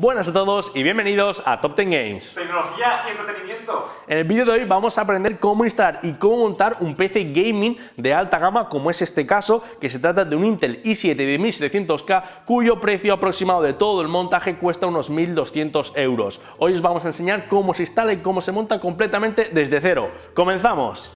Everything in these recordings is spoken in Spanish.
Buenas a todos y bienvenidos a Top 10 Games. Tecnología y entretenimiento. En el vídeo de hoy vamos a aprender cómo instalar y cómo montar un PC gaming de alta gama, como es este caso, que se trata de un Intel i7 de 1700K, cuyo precio aproximado de todo el montaje cuesta unos 1.200 euros. Hoy os vamos a enseñar cómo se instala y cómo se monta completamente desde cero. ¡Comenzamos!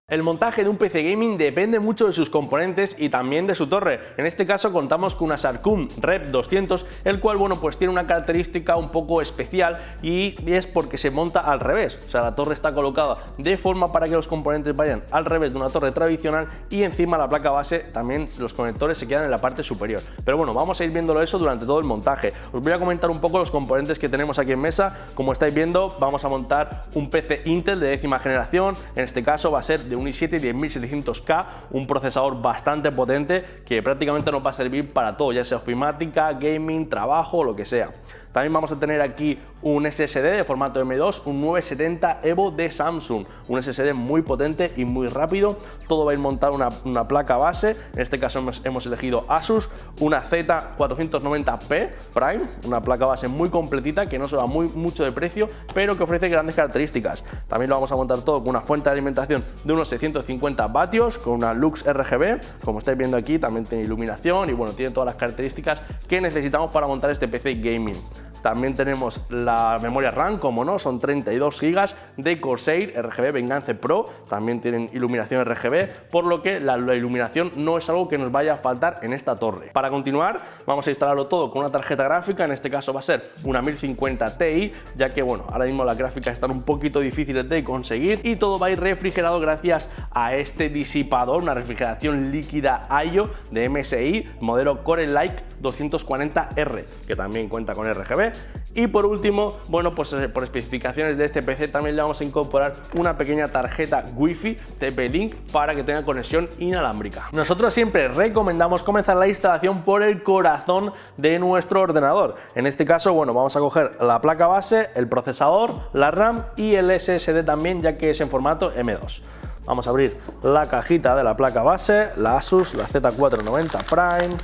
El montaje de un PC gaming depende mucho de sus componentes y también de su torre. En este caso contamos con una Sarcum Rep 200, el cual pues tiene una característica un poco especial y es porque se monta al revés. O sea, la torre está colocada de forma para que los componentes vayan al revés de una torre tradicional y encima la placa base también los conectores se quedan en la parte superior. Pero bueno, vamos a ir viéndolo eso durante todo el montaje. Os voy a comentar un poco los componentes que tenemos aquí en mesa. Como estáis viendo, vamos a montar un PC Intel de 10ª generación. En este caso va a ser de un i7 10700K, un procesador bastante potente que prácticamente nos va a servir para todo, ya sea ofimática, gaming, trabajo, lo que sea. También vamos a tener aquí un SSD de formato M2, un 970 Evo de Samsung, un SSD muy potente y muy rápido. Todo va a ir montado una placa base, en este caso hemos elegido Asus, una Z490P Prime, una placa base muy completita que no se va mucho de precio, pero que ofrece grandes características. También lo vamos a montar todo con una fuente de alimentación de unos 650 vatios, con una Lux RGB, como estáis viendo aquí, también tiene iluminación y tiene todas las características que necesitamos para montar este PC gaming. También tenemos la memoria RAM, como no, son 32 GB de Corsair RGB Vengeance Pro, también tienen iluminación RGB, por lo que la iluminación no es algo que nos vaya a faltar en esta torre. Para continuar, vamos a instalarlo todo con una tarjeta gráfica, en este caso va a ser una 1050 Ti, ya que ahora mismo las gráficas están un poquito difíciles de conseguir y todo va a ir refrigerado gracias a este disipador, una refrigeración líquida IO de MSI, modelo Core Lake 240R, que también cuenta con RGB. Y por último, por especificaciones de este PC también le vamos a incorporar una pequeña tarjeta Wi-Fi TP-Link para que tenga conexión inalámbrica. Nosotros siempre recomendamos comenzar la instalación por el corazón de nuestro ordenador. En este caso, vamos a coger la placa base, el procesador, la RAM y el SSD también, ya que es en formato M2. Vamos a abrir la cajita de la placa base, la Asus, la Z490 Prime.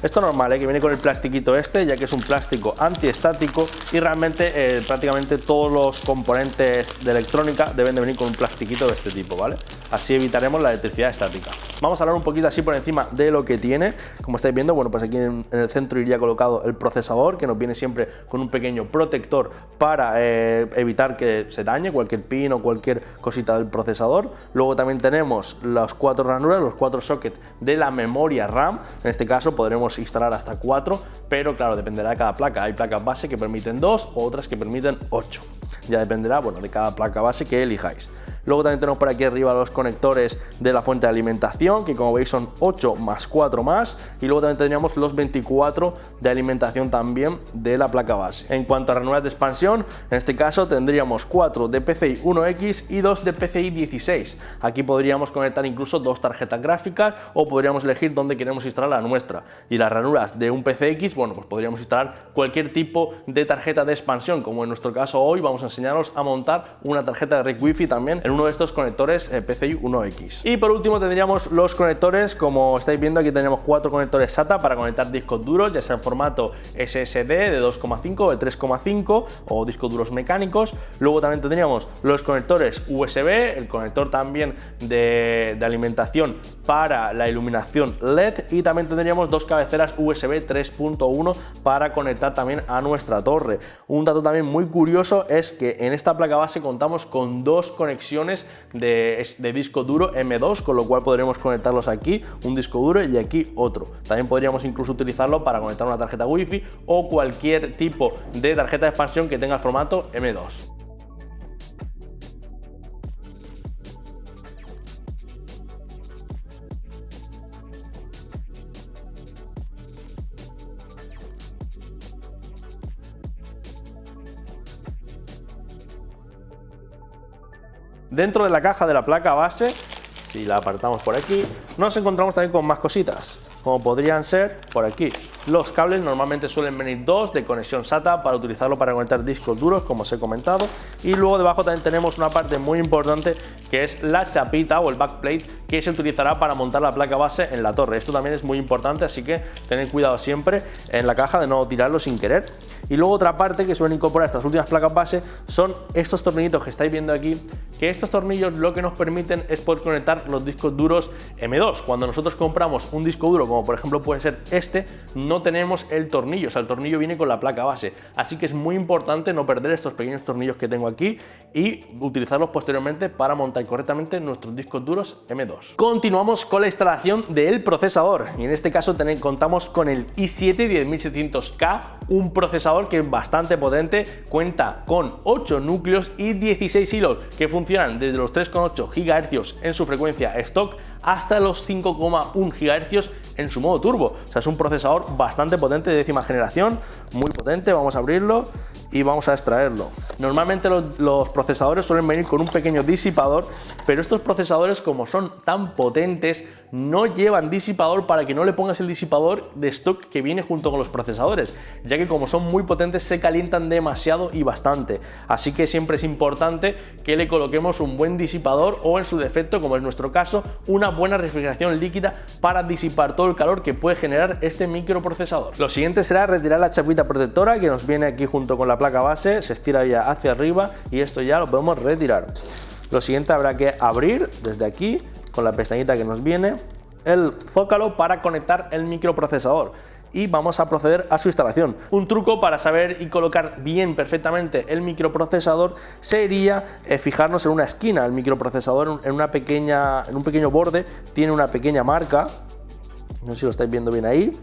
Esto es normal, que viene con el plastiquito este, ya que es un plástico antiestático y realmente prácticamente todos los componentes de electrónica deben de venir con un plastiquito de este tipo, ¿vale? Así evitaremos la electricidad estática. Vamos a hablar un poquito así por encima de lo que tiene. Como estáis viendo, pues aquí en el centro iría colocado el procesador, que nos viene siempre con un pequeño protector para evitar que se dañe cualquier pin o cualquier cosita del procesador. Luego también tenemos las 4 ranuras, los 4 sockets de la memoria RAM. En este caso podremos instalar hasta 4, pero claro, dependerá de cada placa. Hay placas base que permiten 2 o otras que permiten 8. Ya dependerá de cada placa base que elijáis. Luego también tenemos por aquí arriba los conectores de la fuente de alimentación, que como veis son 8 más 4 más, y luego también tendríamos los 24 de alimentación también de la placa base. En cuanto a ranuras de expansión, en este caso tendríamos 4 de PCI 1X y 2 de PCI 16. Aquí podríamos conectar incluso 2 tarjetas gráficas o podríamos elegir dónde queremos instalar la nuestra. Y las ranuras de un PCX, pues podríamos instalar cualquier tipo de tarjeta de expansión, como en nuestro caso hoy vamos a enseñaros a montar una tarjeta de red Wi-Fi también en uno de estos conectores PCI 1X. Y por último tendríamos los conectores, como estáis viendo aquí tenemos 4 conectores SATA para conectar discos duros, ya sea en formato SSD de 2,5 o de 3,5 o discos duros mecánicos. Luego también tendríamos los conectores USB, el conector también de alimentación para la iluminación LED, y también tendríamos 2 cabeceras USB 3.1 para conectar también a nuestra torre. Un dato también muy curioso es que en esta placa base contamos con 2 conexiones de disco duro M2, con lo cual podremos conectarlos aquí, un disco duro, y aquí otro. También podríamos incluso utilizarlo para conectar una tarjeta Wi-Fi o cualquier tipo de tarjeta de expansión que tenga el formato M2. Dentro de la caja de la placa base, si la apartamos por aquí, nos encontramos también con más cositas, como podrían ser por aquí. Los cables normalmente suelen venir 2 de conexión SATA para utilizarlo para conectar discos duros, como os he comentado, y luego debajo también tenemos una parte muy importante que es la chapita o el backplate que se utilizará para montar la placa base en la torre. Esto también es muy importante, así que tened cuidado siempre en la caja de no tirarlo sin querer. Y luego otra parte que suelen incorporar estas últimas placas base son estos tornillitos que estáis viendo aquí, que estos tornillos lo que nos permiten es poder conectar los discos duros M2. Cuando nosotros compramos un disco duro, como por ejemplo puede ser este, no tenemos el tornillo, o sea, el tornillo viene con la placa base, así que es muy importante no perder estos pequeños tornillos que tengo aquí y utilizarlos posteriormente para montar correctamente nuestros discos duros M2. Continuamos con la instalación del procesador, y en este caso contamos con el i7-10700K, un procesador que es bastante potente, cuenta con 8 núcleos y 16 hilos que funcionan desde los 3,8 GHz en su frecuencia stock hasta los 5,1 GHz en su modo turbo. O sea, es un procesador bastante potente de 10ª generación, muy potente. Vamos a abrirlo y vamos a extraerlo. Normalmente los procesadores suelen venir con un pequeño disipador, pero estos procesadores, como son tan potentes, no llevan disipador para que no le pongas el disipador de stock que viene junto con los procesadores, ya que como son muy potentes se calientan demasiado y bastante. Así que siempre es importante que le coloquemos un buen disipador o, en su defecto, como es nuestro caso, una buena refrigeración líquida para disipar todo el calor que puede generar este microprocesador. Lo siguiente será retirar la chapita protectora que nos viene aquí junto con la placa base, se estira ya hacia arriba y esto ya lo podemos retirar. Lo siguiente habrá que abrir desde aquí con la pestañita que nos viene el zócalo para conectar el microprocesador y vamos a proceder a su instalación. Un truco para saber y colocar bien perfectamente el microprocesador sería fijarnos en una esquina. El microprocesador en un pequeño borde tiene una pequeña marca, no sé si lo estáis viendo bien ahí.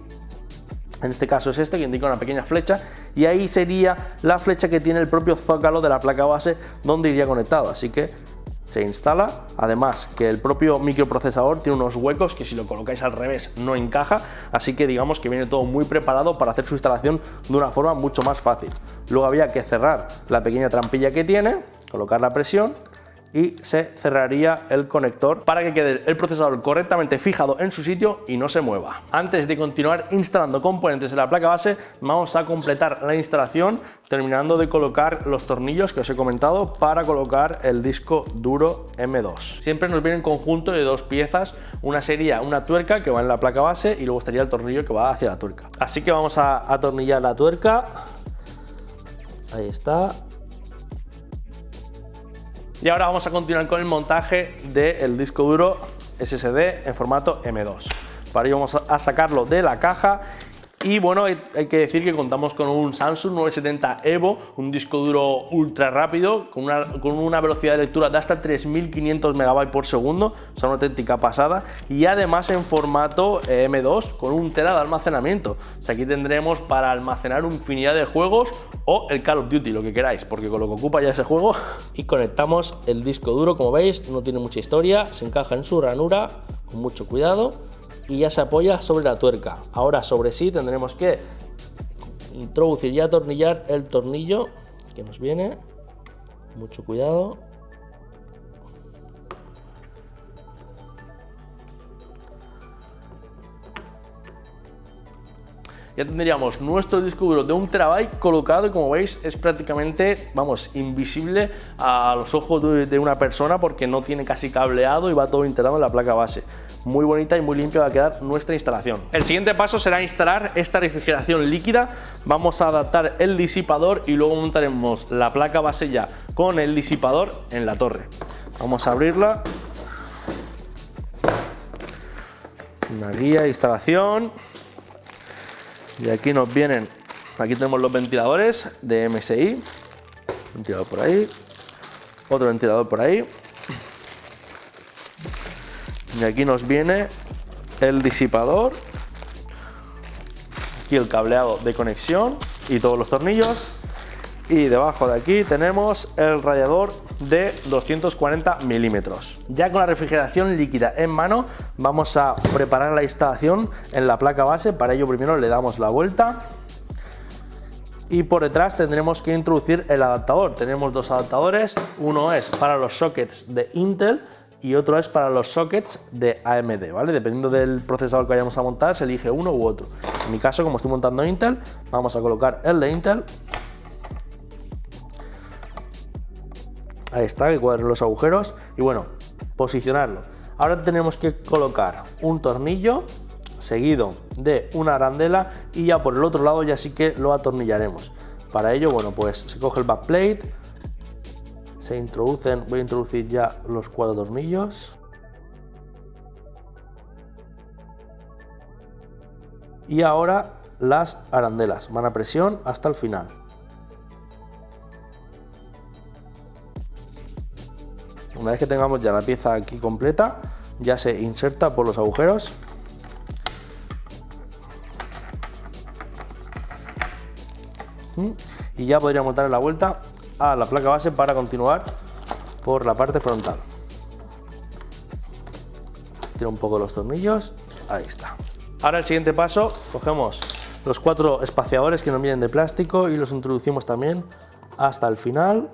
En este caso es este que indica una pequeña flecha, y ahí sería la flecha que tiene el propio zócalo de la placa base donde iría conectado, así que se instala. Además que el propio microprocesador tiene unos huecos que si lo colocáis al revés no encaja, así que digamos que viene todo muy preparado para hacer su instalación de una forma mucho más fácil. Luego había que cerrar la pequeña trampilla que tiene, colocar la presión y se cerraría el conector para que quede el procesador correctamente fijado en su sitio y no se mueva. Antes de continuar instalando componentes de la placa base, vamos a completar la instalación terminando de colocar los tornillos que os he comentado para colocar el disco duro M2. Siempre nos viene en conjunto de 2 piezas, una sería una tuerca que va en la placa base y luego estaría el tornillo que va hacia la tuerca. Así que vamos a atornillar la tuerca, ahí está. Y ahora vamos a continuar con el montaje del disco duro SSD en formato M2. Para ello vamos a sacarlo de la caja. Y bueno, hay que decir que contamos con un Samsung 970 Evo, un disco duro ultra rápido, con una velocidad de lectura de hasta 3500 MB por segundo, o sea, una auténtica pasada, y además en formato M2 con 1 TB de almacenamiento. O sea, aquí tendremos para almacenar infinidad de juegos o el Call of Duty, lo que queráis, porque con lo que ocupa ya ese juego. Y conectamos el disco duro, como veis, no tiene mucha historia, se encaja en su ranura con mucho cuidado y ya se apoya sobre la tuerca. Ahora sobre sí tendremos que introducir y atornillar el tornillo que nos viene, mucho cuidado. ya tendríamos nuestro disco duro de 1 TB colocado y como veis es prácticamente, vamos, invisible a los ojos de una persona porque no tiene casi cableado y va todo integrado en la placa base. Muy bonita y muy limpia va a quedar nuestra instalación. El siguiente paso será instalar esta refrigeración líquida. Vamos a adaptar el disipador y luego montaremos la placa base ya con el disipador en la torre. Vamos a abrirla. Una guía de instalación. Y aquí nos vienen, aquí tenemos los ventiladores de MSI. Ventilador por ahí. Otro ventilador por ahí. Y aquí nos viene el disipador. Aquí el cableado de conexión y todos los tornillos. Y debajo de aquí tenemos el radiador de 240 milímetros. Ya con la refrigeración líquida en mano, vamos a preparar la instalación en la placa base. Para ello primero le damos la vuelta. Y por detrás tendremos que introducir el adaptador. Tenemos dos adaptadores. Uno es para los sockets de Intel y otro es para los sockets de AMD, ¿vale? Dependiendo del procesador que vayamos a montar, se elige uno u otro. En mi caso, como estoy montando Intel, vamos a colocar el de Intel. Ahí está, que cuadren los agujeros y bueno, posicionarlo. Ahora tenemos que colocar un tornillo seguido de una arandela y ya por el otro lado ya sí que lo atornillaremos. Para ello, bueno, pues se coge el backplate, se introducen, voy a introducir ya los 4 tornillos. Y ahora las arandelas van a presión hasta el final. Una vez que tengamos ya la pieza aquí completa, ya se inserta por los agujeros. Y ya podríamos darle la vuelta a la placa base para continuar por la parte frontal. Tiro un poco los tornillos, ahí está. Ahora el siguiente paso, cogemos los 4 espaciadores que nos vienen de plástico y los introducimos también hasta el final.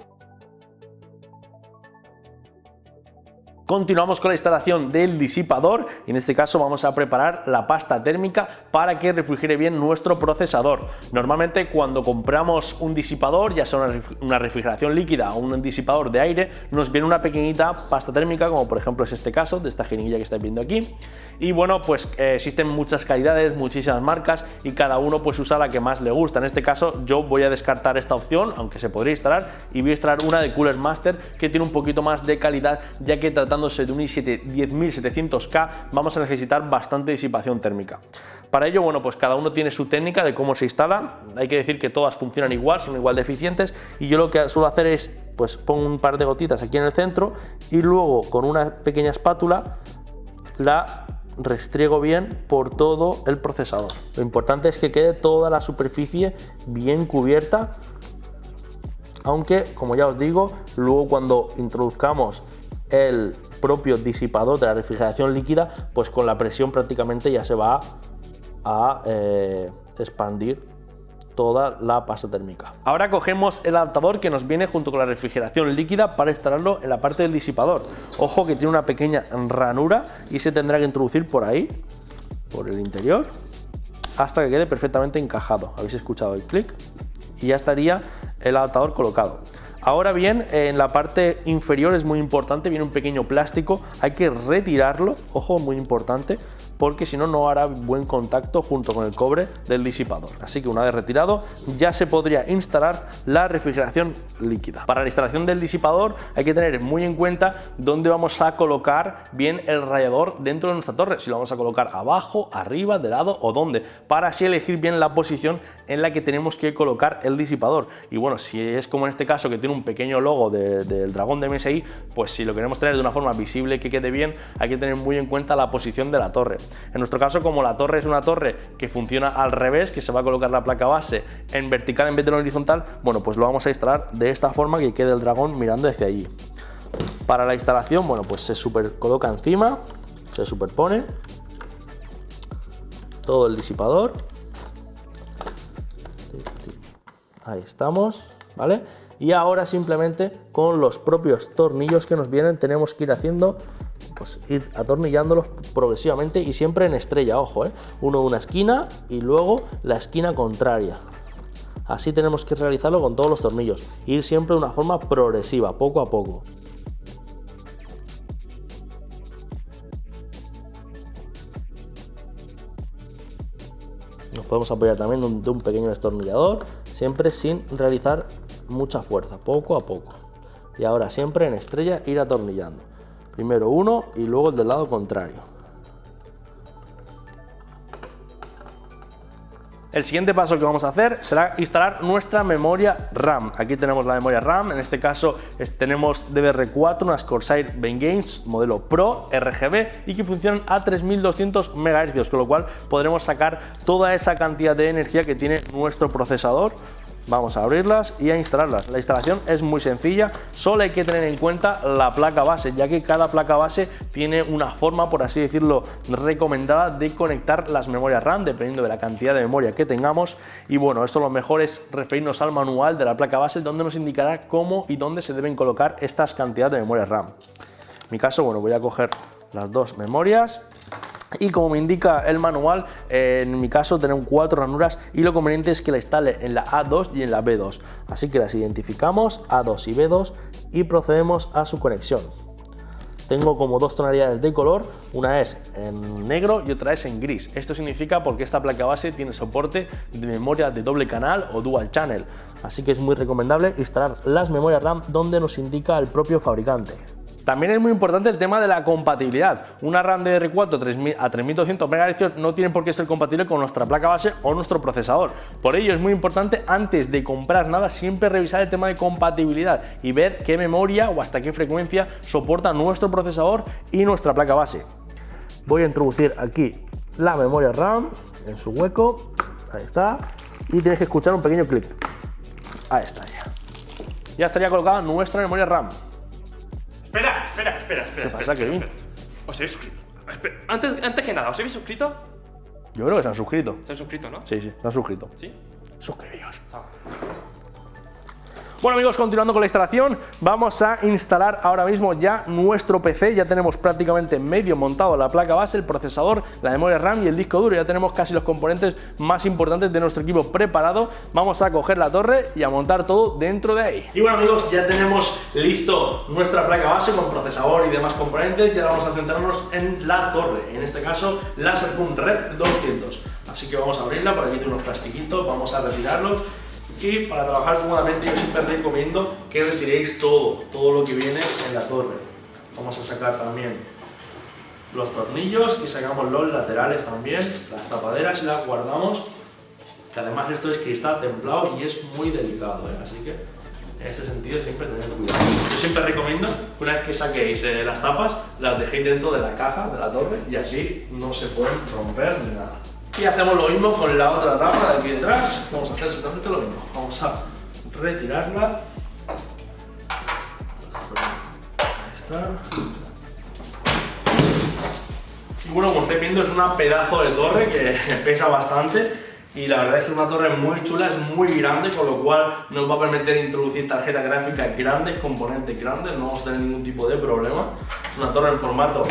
Continuamos con la instalación del disipador y en este caso vamos a preparar la pasta térmica para que refrigere bien nuestro procesador. Normalmente cuando compramos un disipador, ya sea una refrigeración líquida o un disipador de aire, nos viene una pequeñita pasta térmica, como por ejemplo es este caso, de esta jeringuilla que estáis viendo aquí. Y bueno, pues existen muchas calidades, muchísimas marcas y cada uno pues usa la que más le gusta. En este caso yo voy a descartar esta opción, aunque se podría instalar, y voy a instalar una de Cooler Master que tiene un poquito más de calidad, ya que tratándose de un i7 10700K vamos a necesitar bastante disipación térmica. Para ello, bueno, pues cada uno tiene su técnica de cómo se instala. Hay que decir que todas funcionan igual, son igual de eficientes y yo lo que suelo hacer es, pues pongo un par de gotitas aquí en el centro y luego con una pequeña espátula la restriego bien por todo el procesador. Lo importante es que quede toda la superficie bien cubierta, aunque como ya os digo, luego cuando introduzcamos el propio disipador de la refrigeración líquida, pues con la presión prácticamente ya se va a expandir toda la pasta térmica. Ahora cogemos el adaptador que nos viene junto con la refrigeración líquida para instalarlo en la parte del disipador. Ojo que tiene una pequeña ranura y se tendrá que introducir por ahí, por el interior, hasta que quede perfectamente encajado. Habéis escuchado el clic y ya estaría el adaptador colocado. Ahora bien, en la parte inferior es muy importante, viene un pequeño plástico, hay que retirarlo, ojo, muy importante, porque si no, no hará buen contacto junto con el cobre del disipador. Así que una vez retirado, ya se podría instalar la refrigeración líquida. Para la instalación del disipador hay que tener muy en cuenta dónde vamos a colocar bien el radiador dentro de nuestra torre, si lo vamos a colocar abajo, arriba, de lado o dónde, para así elegir bien la posición en la que tenemos que colocar el disipador. Y bueno, si es como en este caso que tiene un pequeño logo del dragón de MSI, pues si lo queremos tener de una forma visible que quede bien, hay que tener muy en cuenta la posición de la torre. En nuestro caso, como la torre es una torre que funciona al revés, que se va a colocar la placa base en vertical en vez de en horizontal, bueno, pues lo vamos a instalar de esta forma, que quede el dragón mirando hacia allí. Para la instalación, bueno, pues se coloca encima, se superpone todo el disipador. Ahí estamos, ¿vale? Y ahora simplemente con los propios tornillos que nos vienen tenemos que ir haciendo pues ir atornillándolos progresivamente y siempre en estrella, ojo, uno de una esquina y luego la esquina contraria. Así tenemos que realizarlo con todos los tornillos, ir siempre de una forma progresiva, poco a poco. Nos podemos apoyar también de un pequeño destornillador, siempre sin realizar mucha fuerza, poco a poco. Y ahora siempre en estrella ir atornillando. Primero uno y luego el del lado contrario. El siguiente paso que vamos a hacer será instalar nuestra memoria RAM. Aquí tenemos la memoria RAM, en este caso tenemos DDR4, unas Corsair Vengeance modelo Pro RGB y que funcionan a 3200 MHz, con lo cual podremos sacar toda esa cantidad de energía que tiene nuestro procesador. Vamos a abrirlas y a instalarlas. La instalación es muy sencilla, solo hay que tener en cuenta la placa base, ya que cada placa base tiene una forma, por así decirlo, recomendada de conectar las memorias RAM, dependiendo de la cantidad de memoria que tengamos. Y bueno, esto lo mejor es referirnos al manual de la placa base, donde nos indicará cómo y dónde se deben colocar estas cantidades de memorias RAM. En mi caso, bueno, voy a coger las dos memorias. Y como me indica el manual, en mi caso tenemos 4 ranuras y lo conveniente es que la instale en la A2 y en la B2. Así que las identificamos, A2 y B2, y procedemos a su conexión. Tengo como dos tonalidades de color, una es en negro y otra es en gris. Esto significa porque esta placa base tiene soporte de memoria de doble canal o dual channel. Así que es muy recomendable instalar las memorias RAM donde nos indica el propio fabricante. También es muy importante el tema de la compatibilidad. Una RAM DDR4 a 3200 MHz no tiene por qué ser compatible con nuestra placa base o nuestro procesador. Por ello es muy importante, antes de comprar nada, siempre revisar el tema de compatibilidad y ver qué memoria o hasta qué frecuencia soporta nuestro procesador y nuestra placa base. Voy a introducir aquí la memoria RAM en su hueco. Ahí está. Y tienes que escuchar un pequeño clic. Ahí está ya. Ya estaría colocada nuestra memoria RAM. Espera. ¿Qué pasa, Kevin? ¿Os habéis suscrito? Antes que nada, ¿os habéis suscrito? Yo creo que se han suscrito. Se han suscrito, ¿no? Sí, se han suscrito. ¿Sí? Suscribíos. Bueno amigos, continuando con la instalación, vamos a instalar ahora mismo ya nuestro PC. Ya tenemos prácticamente medio montado la placa base, el procesador, la memoria RAM y el disco duro. Ya tenemos casi los componentes más importantes de nuestro equipo preparado. Vamos a coger la torre y a montar todo dentro de ahí. Y bueno amigos, ya tenemos listo nuestra placa base con procesador y demás componentes. Ya vamos a centrarnos en la torre, en este caso la Acercum Rep 200. Así que vamos a abrirla, por aquí tiene unos plastiquitos, vamos a retirarlos. Y para trabajar cómodamente yo siempre recomiendo que retiréis todo lo que viene en la torre. Vamos a sacar también los tornillos y sacamos los laterales también, las tapaderas y las guardamos, que además esto es cristal templado y es muy delicado, así que en este sentido siempre tened cuidado. Yo siempre recomiendo que una vez que saquéis las tapas, las dejéis dentro de la caja de la torre y así no se pueden romper ni nada. Y hacemos lo mismo con la otra tapa de aquí detrás. Vamos a hacer exactamente lo mismo. Vamos a retirarla. Ahí está. Y bueno, como estáis viendo, es una pedazo de torre que pesa bastante. Y la verdad es que es una torre muy chula, es muy grande, con lo cual nos va a permitir introducir tarjetas gráficas grandes, componentes grandes, no vamos a tener ningún tipo de problema. Es una torre en formato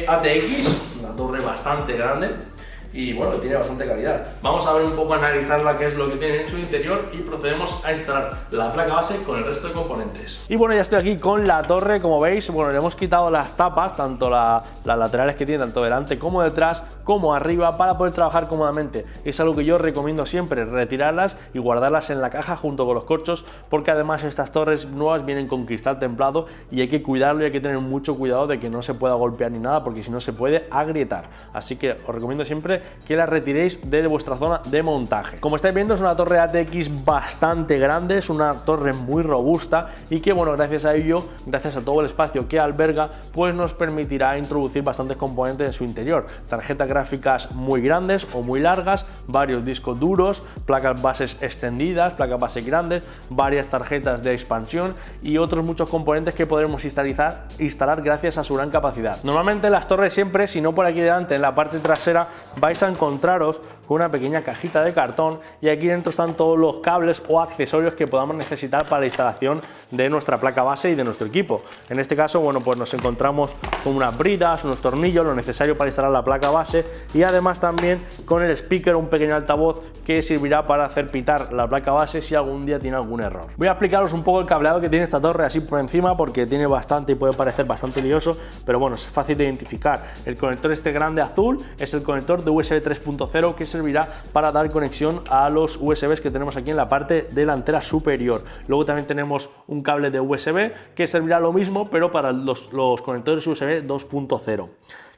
ATX, una torre bastante grande. Y bueno, tiene bastante calidad. Vamos a ver un poco, analizarla, qué es lo que tiene en su interior y procedemos a instalar la placa base con el resto de componentes. Y bueno, ya estoy aquí con la torre, como veis, bueno, le hemos quitado las tapas, tanto las laterales que tiene, tanto delante como detrás, como arriba, para poder trabajar cómodamente. Es algo que yo recomiendo siempre, retirarlas y guardarlas en la caja junto con los corchos, porque además estas torres nuevas vienen con cristal templado y hay que cuidarlo y hay que tener mucho cuidado de que no se pueda golpear ni nada, porque si no se puede agrietar. Así que os recomiendo siempre que la retiréis de vuestra zona de montaje. Como estáis viendo, es una torre ATX bastante grande, es una torre muy robusta y que bueno, gracias a ello, gracias a todo el espacio que alberga, pues nos permitirá introducir bastantes componentes en su interior. Tarjetas gráficas muy grandes o muy largas, varios discos duros, placas bases extendidas, placas bases grandes, varias tarjetas de expansión y otros muchos componentes que podremos instalar gracias a su gran capacidad. Normalmente las torres siempre, si no por aquí delante en la parte trasera, vais vais a encontraros con una pequeña cajita de cartón y aquí dentro están todos los cables o accesorios que podamos necesitar para la instalación de nuestra placa base y de nuestro equipo. En este caso, bueno, pues nos encontramos con unas bridas, unos tornillos, lo necesario para instalar la placa base y además también con el speaker, un pequeño altavoz que servirá para hacer pitar la placa base si algún día tiene algún error. Voy a explicaros un poco el cableado que tiene esta torre así por encima porque tiene bastante y puede parecer bastante lioso, pero bueno, es fácil de identificar. El conector este grande azul es el conector de USB 3.0 que servirá para dar conexión a los USBs que tenemos aquí en la parte delantera superior. Luego también tenemos un cable de USB que servirá lo mismo pero para los conectores USB 2.0.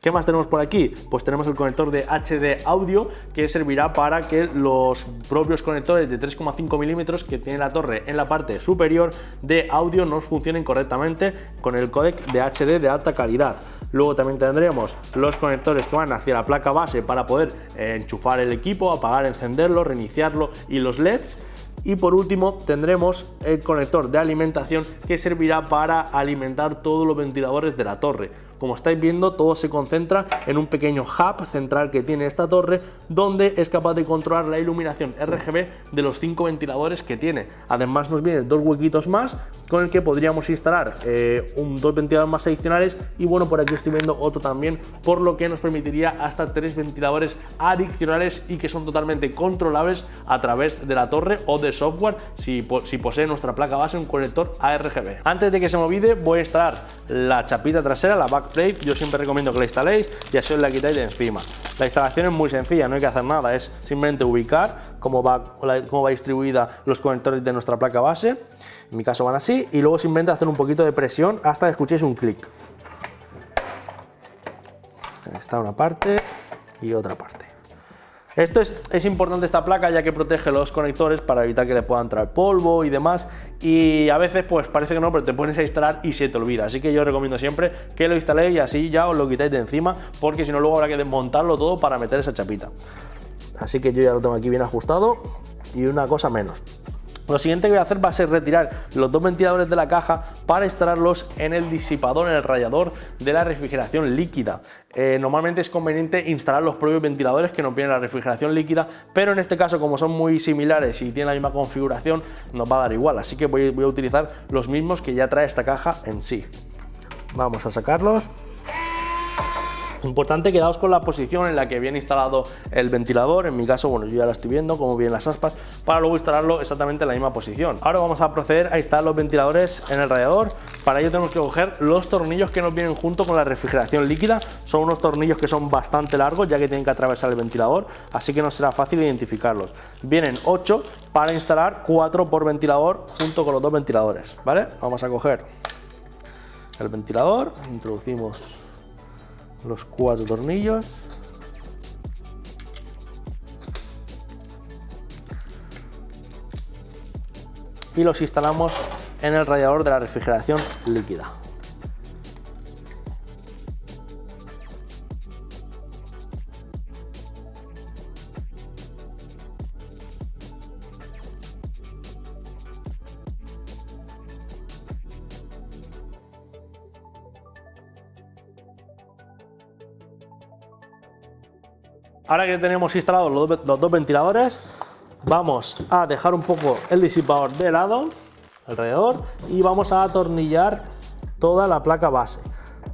¿Qué más tenemos por aquí? Pues tenemos el conector de HD audio que servirá para que los propios conectores de 3,5 milímetros que tiene la torre en la parte superior de audio nos funcionen correctamente con el códec de HD de alta calidad. Luego también tendremos los conectores que van hacia la placa base para poder enchufar el equipo, apagar, encenderlo, reiniciarlo y los LEDs. Y por último tendremos el conector de alimentación que servirá para alimentar todos los ventiladores de la torre. Como estáis viendo, todo se concentra en un pequeño hub central que tiene esta torre, donde es capaz de controlar la iluminación RGB de los 5 ventiladores que tiene. Además nos vienen 2 huequitos más con el que podríamos instalar 2 ventiladores más adicionales y bueno, por aquí estoy viendo otro también, por lo que nos permitiría hasta 3 ventiladores adicionales y que son totalmente controlables a través de la torre o de software si posee nuestra placa base un conector ARGB. Antes de que se me olvide, voy a instalar la chapita trasera, la backplate. Yo siempre recomiendo que la instaléis y así os la quitáis de encima. La instalación es muy sencilla, no hay que hacer nada, es simplemente ubicar cómo va distribuida los conectores de nuestra placa base. En mi caso van así y luego simplemente hacer un poquito de presión hasta que escuchéis un clic. Está una parte y otra parte. Esto es importante, esta placa, ya que protege los conectores para evitar que le pueda entrar polvo y demás, y a veces pues parece que no, pero te pones a instalar y se te olvida, así que yo recomiendo siempre que lo instaléis y así ya os lo quitáis de encima, porque si no luego habrá que desmontarlo todo para meter esa chapita. Así que yo ya lo tengo aquí bien ajustado y una cosa menos. Lo siguiente que voy a hacer va a ser retirar los 2 ventiladores de la caja para instalarlos en el disipador, en el radiador de la refrigeración líquida. Normalmente es conveniente instalar los propios ventiladores que nos viene la refrigeración líquida, pero en este caso, como son muy similares y tienen la misma configuración, nos va a dar igual, así que voy a utilizar los mismos que ya trae esta caja en sí. Vamos a sacarlos. Importante, quedaos con la posición en la que viene instalado el ventilador. En mi caso, bueno, yo ya la estoy viendo cómo vienen las aspas, para luego instalarlo exactamente en la misma posición. Ahora vamos a proceder a instalar los ventiladores en el radiador. Para ello tenemos que coger los tornillos que nos vienen junto con la refrigeración líquida. Son unos tornillos que son bastante largos, ya que tienen que atravesar el ventilador, así que no será fácil identificarlos. Vienen 8 para instalar 4 por ventilador junto con los 2 ventiladores, ¿vale? Vamos a coger el ventilador, introducimos los 4 tornillos y los instalamos en el radiador de la refrigeración líquida. Ahora que tenemos instalados los 2 ventiladores, vamos a dejar un poco el disipador de lado alrededor y vamos a atornillar toda la placa base.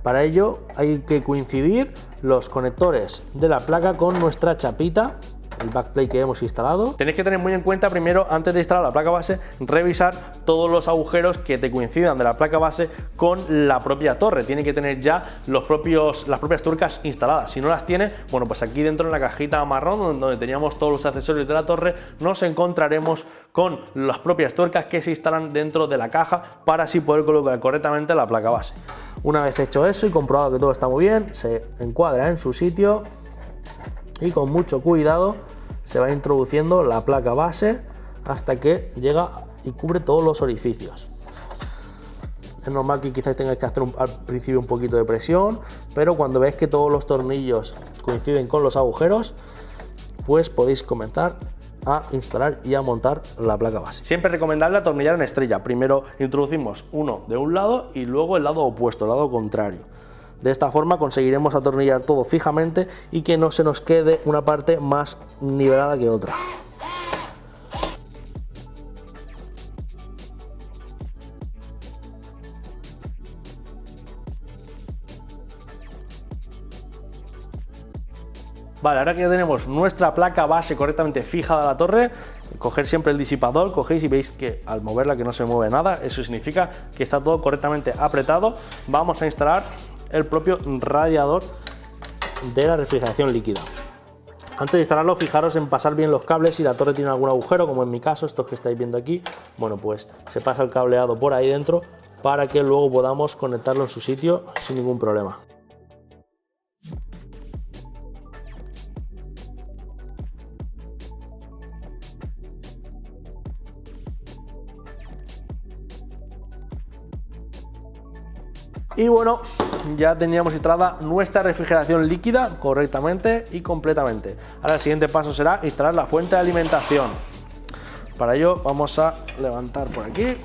Para ello hay que coincidir los conectores de la placa con nuestra chapita, el backplate que hemos instalado. Tenéis que tener muy en cuenta primero, antes de instalar la placa base, revisar todos los agujeros que te coincidan de la placa base con la propia torre. Tiene que tener ya las propias tuercas instaladas. Si no las tiene, bueno, pues aquí dentro en la cajita marrón donde teníamos todos los accesorios de la torre, nos encontraremos con las propias tuercas que se instalan dentro de la caja para así poder colocar correctamente la placa base. Una vez hecho eso y comprobado que todo está muy bien, se encuadra en su sitio y con mucho cuidado se va introduciendo la placa base hasta que llega y cubre todos los orificios. Es normal que quizás tengáis que hacer al principio un poquito de presión, pero cuando veis que todos los tornillos coinciden con los agujeros, pues podéis comenzar a instalar y a montar la placa base. Siempre es recomendable atornillar en estrella. Primero introducimos uno de un lado y luego el lado opuesto, el lado contrario. De esta forma conseguiremos atornillar todo fijamente y que no se nos quede una parte más nivelada que otra. Vale, ahora que ya tenemos nuestra placa base correctamente fijada a la torre, coger siempre el disipador, cogéis y veis que al moverla que no se mueve nada, eso significa que está todo correctamente apretado. Vamos a instalar el propio radiador de la refrigeración líquida. Antes de instalarlo, fijaros en pasar bien los cables. Si la torre tiene algún agujero, como en mi caso, estos que estáis viendo aquí, bueno, pues se pasa el cableado por ahí dentro para que luego podamos conectarlo en su sitio sin ningún problema. Y bueno, ya teníamos instalada nuestra refrigeración líquida correctamente y completamente. Ahora el siguiente paso será instalar la fuente de alimentación. Para ello vamos a levantar por aquí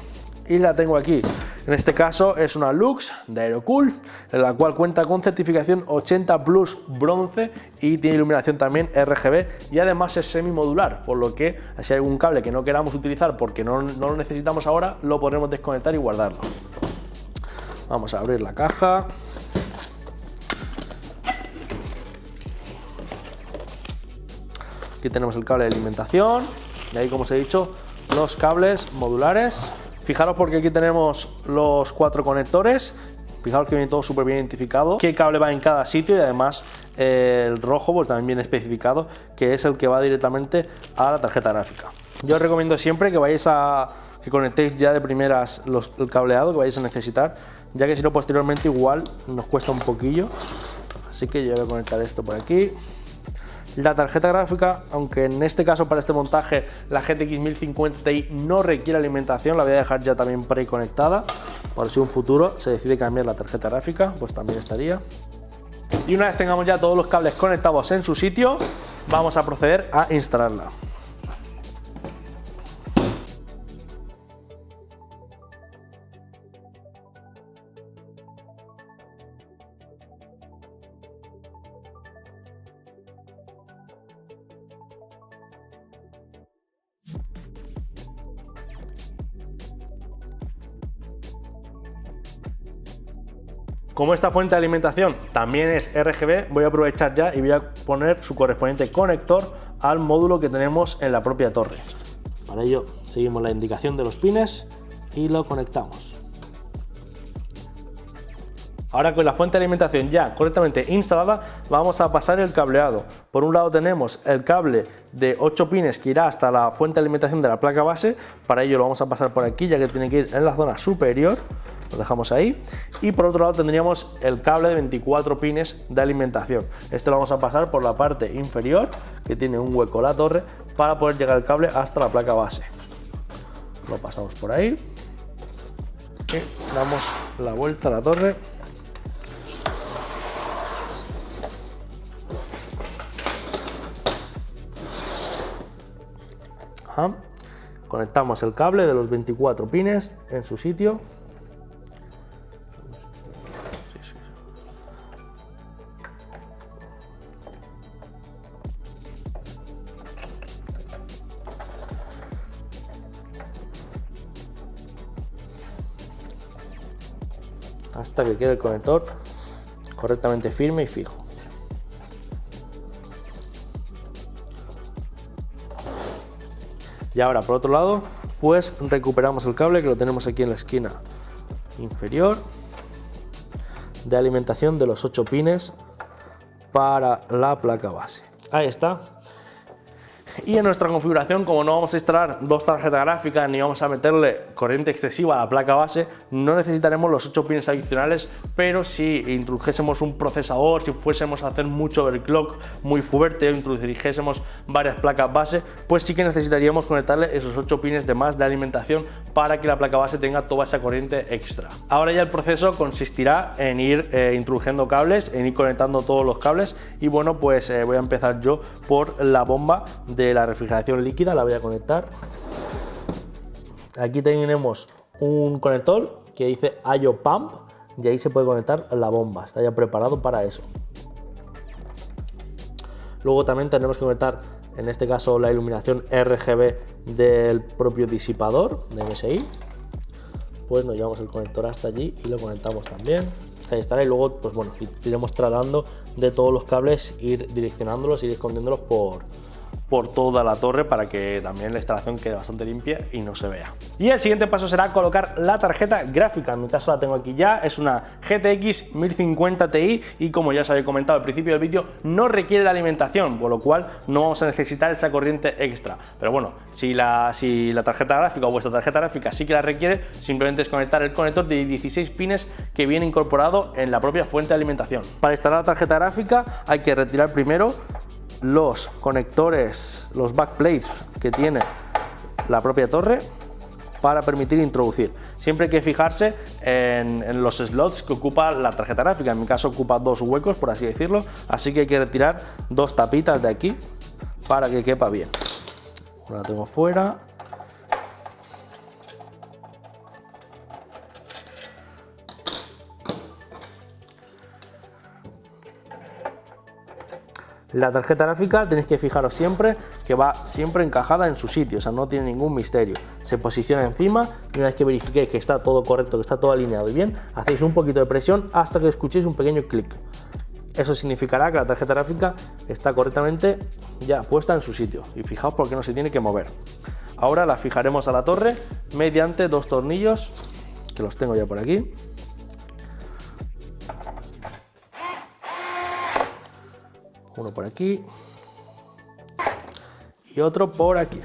y la tengo aquí. En este caso es una Lux de Aerocool, en la cual cuenta con certificación 80 Plus bronce y tiene iluminación también RGB y además es semimodular, por lo que si hay algún cable que no queramos utilizar porque no lo necesitamos ahora, lo podremos desconectar y guardarlo. Vamos a abrir la caja. Aquí tenemos el cable de alimentación y ahí, como os he dicho, los cables modulares. Fijaros porque aquí tenemos los 4 conectores. Fijaros que viene todo súper bien identificado, qué cable va en cada sitio y además el rojo pues también viene especificado, que es el que va directamente a la tarjeta gráfica. Yo os recomiendo siempre que vayáis que conectéis ya de primeras el cableado que vais a necesitar, ya que si no posteriormente igual nos cuesta un poquillo. Así que yo voy a conectar esto por aquí. La tarjeta gráfica, aunque en este caso para este montaje la GTX 1050 Ti no requiere alimentación, la voy a dejar ya también preconectada, por si en un futuro se decide cambiar la tarjeta gráfica, pues también estaría. Y una vez tengamos ya todos los cables conectados en su sitio, vamos a proceder a instalarla. Como esta fuente de alimentación también es RGB, voy a aprovechar ya y voy a poner su correspondiente conector al módulo que tenemos en la propia torre. Para ello seguimos la indicación de los pines y lo conectamos. Ahora con la fuente de alimentación ya correctamente instalada, vamos a pasar el cableado. Por un lado tenemos el cable de 8 pines que irá hasta la fuente de alimentación de la placa base. Para ello lo vamos a pasar por aquí, ya que tiene que ir en la zona superior. Lo dejamos ahí. Y por otro lado tendríamos el cable de 24 pines de alimentación. Este lo vamos a pasar por la parte inferior, que tiene un hueco la torre, para poder llegar el cable hasta la placa base. Lo pasamos por ahí y damos la vuelta a la torre. Conectamos el cable de los 24 pines en su sitio. Hasta que quede el conector correctamente firme y fijo. Y ahora por otro lado pues recuperamos el cable que lo tenemos aquí en la esquina inferior de alimentación de los 8 pines para la placa base. Ahí está. Y en nuestra configuración, como no vamos a instalar 2 tarjetas gráficas ni vamos a meterle corriente excesiva a la placa base, no necesitaremos los 8 pines adicionales, pero si introdujésemos un procesador, si fuésemos a hacer mucho overclock muy fuerte o introdujésemos varias placas base, pues sí que necesitaríamos conectarle esos 8 pines de más de alimentación para que la placa base tenga toda esa corriente extra. Ahora ya el proceso consistirá en ir introduciendo cables, en ir conectando todos los cables y bueno, pues voy a empezar yo por la bomba de la refrigeración líquida. La voy a conectar. Aquí tenemos un conector que dice IO Pump y ahí se puede conectar la bomba, está ya preparado para eso. Luego también tenemos que conectar, en este caso, la iluminación RGB del propio disipador de MSI. Pues nos llevamos el conector hasta allí y lo conectamos también. Ahí estará, y luego pues bueno, iremos tratando de todos los cables, ir direccionándolos, ir escondiéndolos por toda la torre para que también la instalación quede bastante limpia y no se vea. Y el siguiente paso será colocar la tarjeta gráfica. En mi caso la tengo aquí ya, es una GTX 1050 Ti y como ya os había comentado al principio del vídeo, no requiere de alimentación, por lo cual no vamos a necesitar esa corriente extra. Pero bueno, si la tarjeta gráfica o vuestra tarjeta gráfica sí que la requiere, simplemente es conectar el conector de 16 pines que viene incorporado en la propia fuente de alimentación. Para instalar la tarjeta gráfica hay que retirar primero los conectores, los backplates que tiene la propia torre para permitir introducir. Siempre hay que fijarse en los slots que ocupa la tarjeta gráfica. En mi caso ocupa 2 huecos, por así decirlo, así que hay que retirar 2 tapitas de aquí para que quepa bien. Una la tengo fuera. La tarjeta gráfica tenéis que fijaros siempre que va siempre encajada en su sitio, o sea, no tiene ningún misterio. Se posiciona encima y una vez que verifiquéis que está todo correcto, que está todo alineado y bien, hacéis un poquito de presión hasta que escuchéis un pequeño clic. Eso significará que la tarjeta gráfica está correctamente ya puesta en su sitio. Y fijaos porque no se tiene que mover. Ahora la fijaremos a la torre mediante 2 tornillos, que los tengo ya por aquí. Uno por aquí y otro por aquí.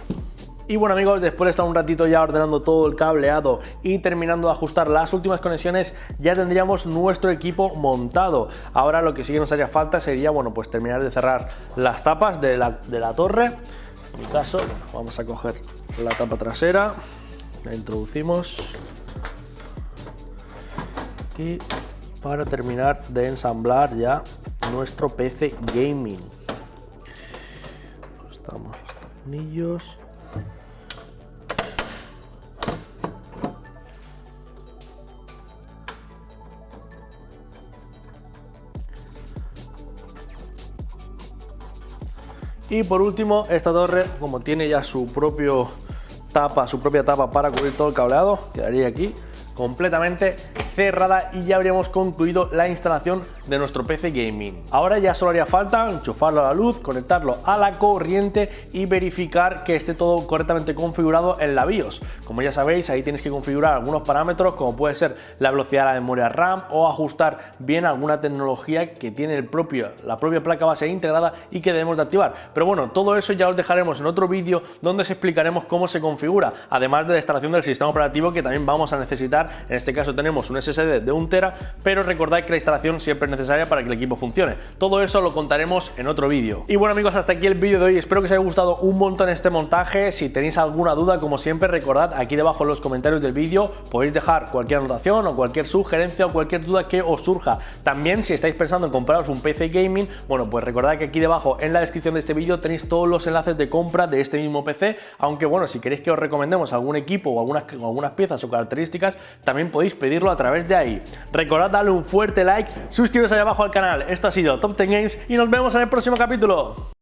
Y bueno amigos, después de estar un ratito ya ordenando todo el cableado y terminando de ajustar las últimas conexiones, ya tendríamos nuestro equipo montado. Ahora lo que sí que nos haría falta sería, bueno, pues terminar de cerrar las tapas de la torre. En mi caso, bueno, vamos a coger la tapa trasera, la introducimos aquí para terminar de ensamblar ya nuestro PC gaming. Ajustamos los tornillos. Y por último, esta torre, como tiene ya su propia tapa para cubrir todo el cableado, quedaría aquí completamente cerrada y ya habríamos concluido la instalación de nuestro PC gaming. Ahora ya solo haría falta enchufarlo a la luz, conectarlo a la corriente y verificar que esté todo correctamente configurado en la BIOS. Como ya sabéis, ahí tienes que configurar algunos parámetros como puede ser la velocidad de la memoria RAM o ajustar bien alguna tecnología que tiene la propia placa base integrada y que debemos de activar. Pero bueno, todo eso ya os dejaremos en otro vídeo donde os explicaremos cómo se configura, además de la instalación del sistema operativo que también vamos a necesitar. En este caso tenemos un SSD de 1 TB, pero recordad que la instalación siempre es necesaria para que el equipo funcione. Todo eso lo contaremos en otro vídeo. Y bueno amigos, hasta aquí el vídeo de hoy. Espero que os haya gustado un montón este montaje. Si tenéis alguna duda, como siempre, recordad aquí debajo en los comentarios del vídeo podéis dejar cualquier anotación o cualquier sugerencia o cualquier duda que os surja. También si estáis pensando en compraros un PC gaming, bueno, pues recordad que aquí debajo en la descripción de este vídeo tenéis todos los enlaces de compra de este mismo PC, aunque bueno, si queréis que os recomendemos algún equipo o algunas piezas o características, también podéis pedirlo a través de ahí. Recordad darle un fuerte like, suscribiros ahí abajo al canal. Esto ha sido Top 10 Games y nos vemos en el próximo capítulo.